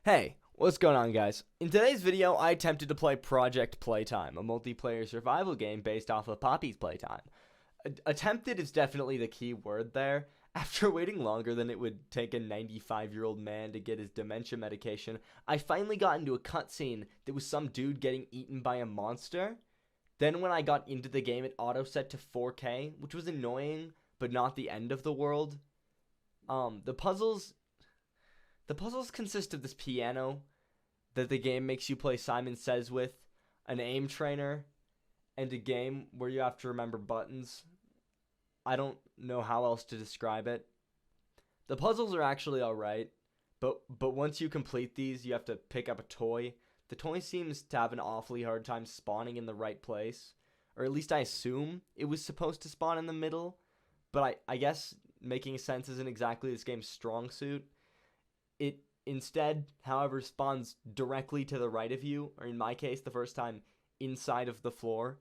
Hey, what's going on, guys? In today's video, I attempted to play Project Playtime, a multiplayer survival game based off of Poppy's Playtime. Attempted is definitely the key word there. After waiting longer than it would take a 95-year-old man to get his dementia medication, I finally got into a cutscene that was some dude getting eaten by a monster. Then when I got into the game, it auto-set to 4K, which was annoying, but not the end of the world. The puzzles consist of this piano that the game makes you play Simon Says with, an aim trainer, and a game where you have to remember buttons. I don't know how else to describe it. The puzzles are actually alright, but once you complete these, you have to pick up a toy. The toy seems to have an awfully hard time spawning in the right place, or at least I assume it was supposed to spawn in the middle, but I guess making sense isn't exactly this game's strong suit. It instead, however, spawns directly to the right of you, or in my case, the first time, inside of the floor.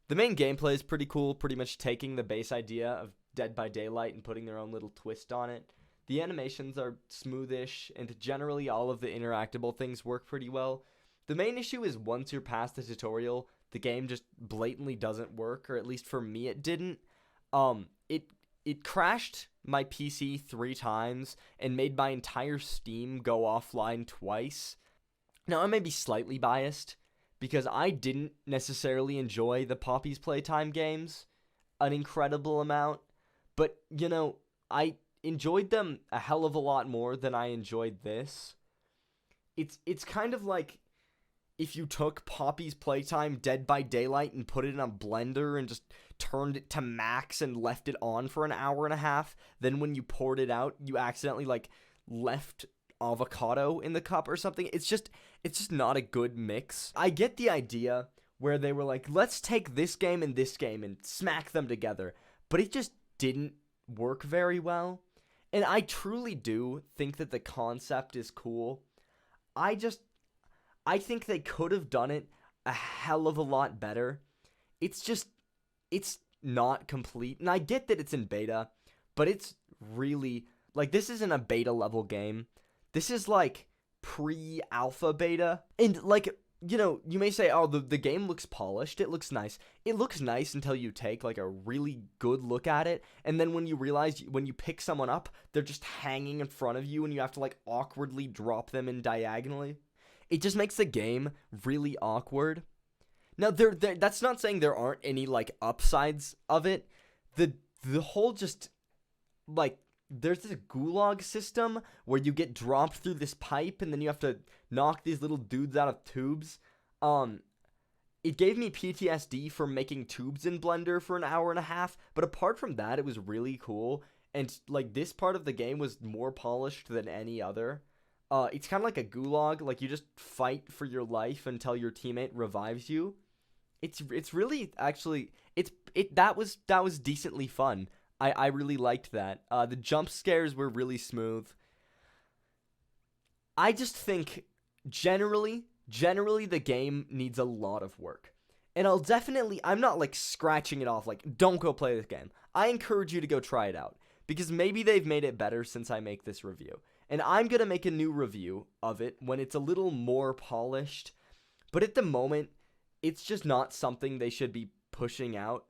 The main gameplay is pretty cool, pretty much taking the base idea of Dead by Daylight and putting their own little twist on it. The animations are smoothish, and generally all of the interactable things work pretty well. The main issue is once you're past the tutorial, the game just blatantly doesn't work, or at least for me it didn't. It crashed my PC 3 times and made my entire Steam go offline twice. Now, I may be slightly biased because I didn't necessarily enjoy the Poppy's Playtime games an incredible amount, but, you know, I enjoyed them a hell of a lot more than I enjoyed this. It's kind of like if you took Poppy's Playtime Dead by Daylight and put it in a blender and just turned it to max and left it on for an hour and a half, then when you poured it out, you accidentally, left avocado in the cup or something. It's just not a good mix. I get the idea where they were like, let's take this game and smack them together, but it just didn't work very well. And I truly do think that the concept is cool. I think they could have done it a hell of a lot better. It's not complete. And I get that it's in beta, but it's really, this isn't a beta level game. This is, pre-alpha beta. And, you may say, oh, the game looks polished. It looks nice. It looks nice until you take, a really good look at it. And then when you realize, when you pick someone up, they're just hanging in front of you and you have to, awkwardly drop them in diagonally. It just makes the game really awkward. Now, that's not saying there aren't any, upsides of it. The whole just, there's this gulag system where you get dropped through this pipe and then you have to knock these little dudes out of tubes. It gave me PTSD for making tubes in Blender for an hour and a half, but apart from that, it was really cool. And, this part of the game was more polished than any other. It's kind of like a gulag, you just fight for your life until your teammate revives you. It's really, actually, that was decently fun. I really liked that. The jump scares were really smooth. I just think, generally, the game needs a lot of work. And I'm not, scratching it off, don't go play this game. I encourage you to go try it out, because maybe they've made it better since I make this review. And I'm going to make a new review of it when it's a little more polished. But at the moment, it's just not something they should be pushing out.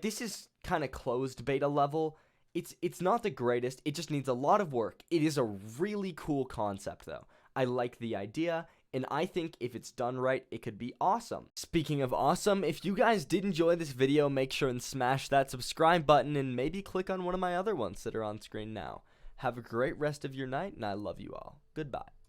This is kind of closed beta level. It's not the greatest. It just needs a lot of work. It is a really cool concept, though. I like the idea, and I think if it's done right, it could be awesome. Speaking of awesome, if you guys did enjoy this video, make sure and smash that subscribe button and maybe click on one of my other ones that are on screen now. Have a great rest of your night, and I love you all. Goodbye.